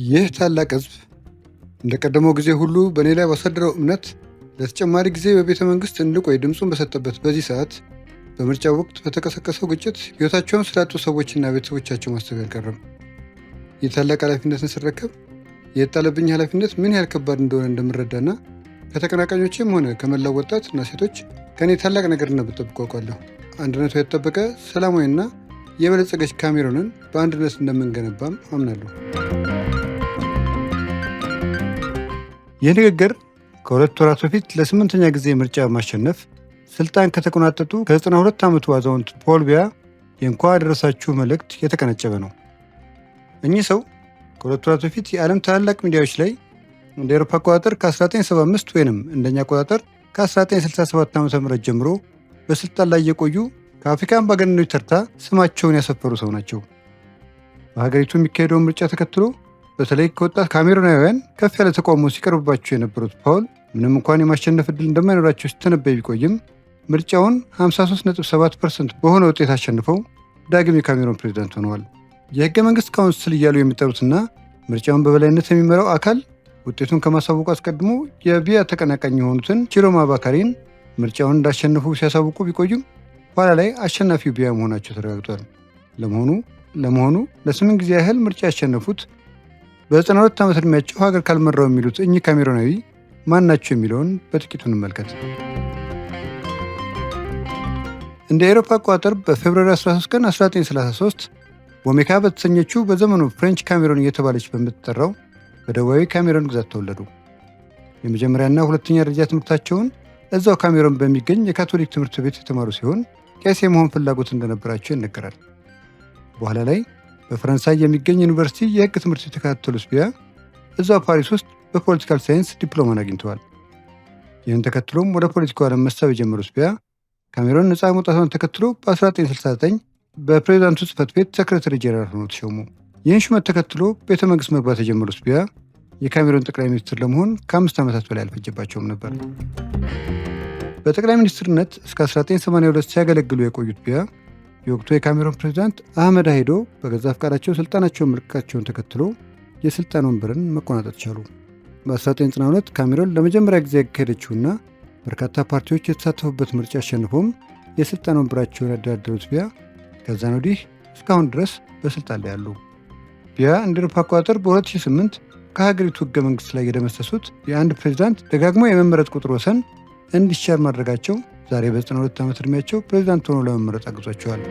ይህ ታላቅ ሕዝብ እንደቀደመው ጊዜ ሁሉ በእኔ ላይ ባሳደረው እምነት ለተጨማሪ ጊዜ በቤተ መንግሥት እንድቆይ ድምፁን በሰጠበት በዚህ ሰዓት በምርጫው ወቅት በተቀሰቀሰው ግጭት ሕይወታቸውን ስላጡ ሰዎችና ቤተሰቦቻቸው ማሰብ አልቀረም። ይህ ታላቅ ኃላፊነትን ስረከብ የጣለብኝ ኃላፊነት ምን ያህል ከባድ እንደሆነ እንደምረዳና ከተቀናቃኞቼም ሆነ ከመላው ወጣትና ሴቶች ከእኔ ታላቅ ነገር እንደምጠብቅ አውቃለሁ። አንድነቷ የተጠበቀ ሰላማዊና የበለጸገች ካሜሩንን በአንድነት እንደምንገነባም አምናለሁ። ይህ ንግግር ከ2 ወራት በፊት ለ8ኛ ጊዜ ምርጫ ማሸነፍ ስልጣን ከተቆናጠጡ ከ92 ዓመቱ አዛውንት ፖል ቢያ የእንኳን አደረሳችሁ መልእክት የተቀነጨበ ነው። እኚህ ሰው ከ2 ወራት በፊት የዓለም ታላላቅ ሚዲያዎች ላይ እንደ አውሮፓ አቆጣጠር ከ1975 ወይም እንደኛ አቆጣጠር ከ1967 ዓ.ም ጀምሮ በስልጣን ላይ የቆዩ ከአፍሪካ አምባገነኖች ተርታ ስማቸውን ያሰፈሩ ሰው ናቸው። በሀገሪቱ የሚካሄደውን ምርጫ ተከትሎ በተለይ ከወጣት ካሜሩናውያን ከፍ ያለ ተቃውሞ ሲቀርብባቸው የነበሩት ፓውል ምንም እንኳን የማሸነፍ ዕድል እንደማይኖራቸው ሲተነበይ ቢቆይም ምርጫውን 53.7% በሆነ ውጤት አሸንፈው ዳግም የካሜሩን ፕሬዝዳንት ሆነዋል። የሕገ መንግሥት ካውንስል እያሉ የሚጠሩትና ምርጫውን በበላይነት የሚመራው አካል ውጤቱን ከማሳወቁ አስቀድሞ የቢያ ተቀናቃኝ የሆኑትን ቺሮማ ባካሪን ምርጫውን እንዳሸነፉ ሲያሳውቁ ቢቆዩም ኋላ ላይ አሸናፊው ቢያ መሆናቸው ተረጋግጧል። ለመሆኑ ለ8 ጊዜ ያህል ምርጫ ያሸነፉት በ92 ዓመት ዕድሜያቸው ሀገር ካልመራው የሚሉት እኚህ ካሜሩናዊ ማን ናቸው የሚለውን በጥቂቱ እንመልከት። እንደ አውሮፓ አቆጣጠር በፌብሩዋሪ 13 ቀን 1933 ቦሜካ በተሰኘችው በዘመኑ ፍሬንች ካሜሩን እየተባለች በምትጠራው በደቡባዊ ካሜሩን ግዛት ተወለዱ። የመጀመሪያና ሁለተኛ ደረጃ ትምህርታቸውን እዛው ካሜሩን በሚገኝ የካቶሊክ ትምህርት ቤት የተማሩ ሲሆን ቄስ የመሆን ፍላጎት እንደነበራቸው ይነገራል። በኋላ ላይ በፈረንሳይ የሚገኝ ዩኒቨርሲቲ የሕግ ትምህርት የተከታተሉት ቢያ እዛው ፓሪስ ውስጥ በፖለቲካል ሳይንስ ዲፕሎማን አግኝተዋል። ይህን ተከትሎም ወደ ፖለቲካው ዓለም መሳብ የጀመሩት ቢያ ካሜሩን ነፃ መውጣቷን ተከትሎ በ1969 በፕሬዚዳንቱ ጽሕፈት ቤት ሰክሬታሪ ጄኔራል ሆነው ተሾሙ። ይህን ሹመት ተከትሎ ቤተ መንግሥት መግባት የጀመሩት ቢያ የካሜሩን ጠቅላይ ሚኒስትር ለመሆን ከ5 ዓመታት በላይ አልፈጀባቸውም ነበር። በጠቅላይ ሚኒስትርነት እስከ 1982 ሲያገለግሉ የቆዩት ቢያ የወቅቱ የካሜሩን ፕሬዚዳንት አህመድ አይዶ በገዛ ፈቃዳቸው ስልጣናቸውን መልቀቃቸውን ተከትሎ የስልጣን ወንበርን መቆናጠጥ ቻሉ። በ1992 ካሜሩን ለመጀመሪያ ጊዜ ያካሄደችውና በርካታ ፓርቲዎች የተሳተፉበት ምርጫ አሸንፎም የስልጣን ወንበራቸውን ያደላደሉት ቢያ ከዛን ወዲህ እስካሁን ድረስ በስልጣን ላይ ያሉ። ቢያ እንደ አውሮፓ አቆጣጠር በ2008 ከሀገሪቱ ሕገ መንግሥት ላይ የደመሰሱት የአንድ ፕሬዚዳንት ደጋግሞ የመመረጥ ቁጥር ወሰን እንዲሻር ማድረጋቸው ዛሬ በ92 ዓመት ዕድሜያቸው ፕሬዚዳንት ሆነው ለመመረጥ አግዟቸዋል።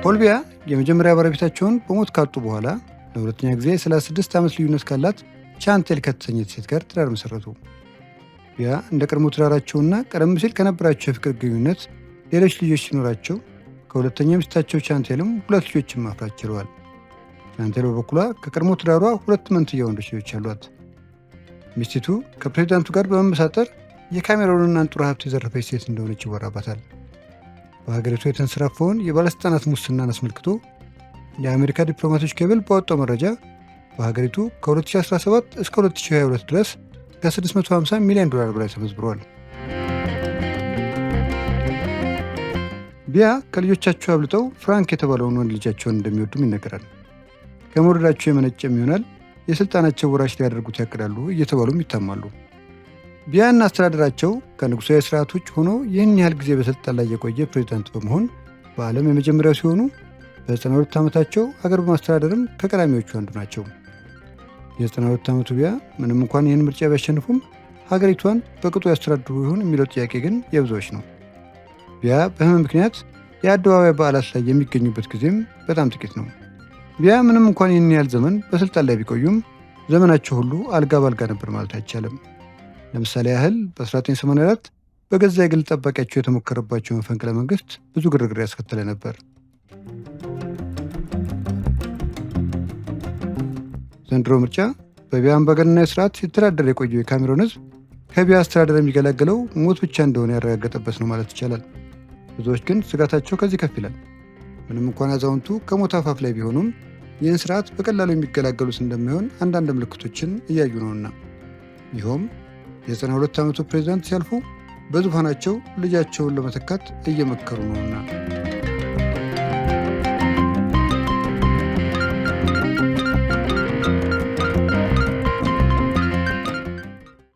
ፖል ቢያ የመጀመሪያ ባለቤታቸውን በሞት ካጡ በኋላ ለሁለተኛ ጊዜ 36 ዓመት ልዩነት ካላት ቻንቴል ከተሰኘች ሴት ጋር ትዳር መሠረቱ። ቢያ እንደ ቀድሞ ትዳራቸውና ቀደም ሲል ከነበራቸው የፍቅር ግንኙነት ሌሎች ልጆች ሲኖራቸው ከሁለተኛ ሚስታቸው ቻንቴልም 2 ልጆችን ማፍራት ችለዋል። ቻንቴል በበኩሏ ከቀድሞ ትዳሯ 2 መንትያ ወንዶች ልጆች አሏት። ሚስቲቱ ከፕሬዚዳንቱ ጋር በመመሳጠር የካሜሩንን አንጡራ ሀብት የዘረፈች ሴት እንደሆነች ይወራባታል። በሀገሪቱ የተንሰራፈውን የባለሥልጣናት ሙስናን አስመልክቶ የአሜሪካ ዲፕሎማቶች ኬብል ባወጣው መረጃ በሀገሪቱ ከ2017 እስከ 2022 ድረስ ከ$650 ሚሊዮን በላይ ተመዝብሯል። ቢያ ከልጆቻቸው አብልጠው ፍራንክ የተባለውን ወንድ ልጃቸውን እንደሚወዱም ይነገራል። ከመውደዳቸው የመነጨም ይሆናል የሥልጣናቸው ወራሽ ሊያደርጉት ያቅዳሉ እየተባሉም ይታማሉ። ቢያና አስተዳደራቸው ከንጉሣዊ ሥርዓት ውጭ ሆኖ ይህን ያህል ጊዜ በሥልጣን ላይ የቆየ ፕሬዚዳንት በመሆን በዓለም የመጀመሪያው ሲሆኑ በ92 ዓመታቸው አገር በማስተዳደርም ከቀዳሚዎቹ አንዱ ናቸው። የ92 ዓመቱ ቢያ ምንም እንኳን ይህን ምርጫ ቢያሸንፉም ሀገሪቷን በቅጡ ያስተዳድሩ ይሆን የሚለው ጥያቄ ግን የብዙዎች ነው። ቢያ በሕመም ምክንያት የአደባባይ በዓላት ላይ የሚገኙበት ጊዜም በጣም ጥቂት ነው። ቢያ ምንም እንኳን ይህን ያህል ዘመን በሥልጣን ላይ ቢቆዩም ዘመናቸው ሁሉ አልጋ ባልጋ ነበር ማለት አይቻልም። ለምሳሌ ያህል በ1984 በገዛ የግል ጠባቂያቸው የተሞከረባቸው መፈንቅለ መንግሥት ብዙ ግርግር ያስከተለ ነበር። ዘንድሮ ምርጫ በቢያ አምባገነናዊ ሥርዓት ሲተዳደር የቆየው የካሜሩን ሕዝብ ከቢያ አስተዳደር የሚገላገለው ሞት ብቻ እንደሆነ ያረጋገጠበት ነው ማለት ይቻላል። ብዙዎች ግን ስጋታቸው ከዚህ ከፍ ይላል። ምንም እንኳን አዛውንቱ ከሞት አፋፍ ላይ ቢሆኑም ይህን ሥርዓት በቀላሉ የሚገላገሉት እንደማይሆን አንዳንድ ምልክቶችን እያዩ ነውና፣ ይኸውም የ92 ዓመቱ ፕሬዚዳንት ሲያልፉ በዙፋናቸው ልጃቸውን ለመተካት እየመከሩ ነውና።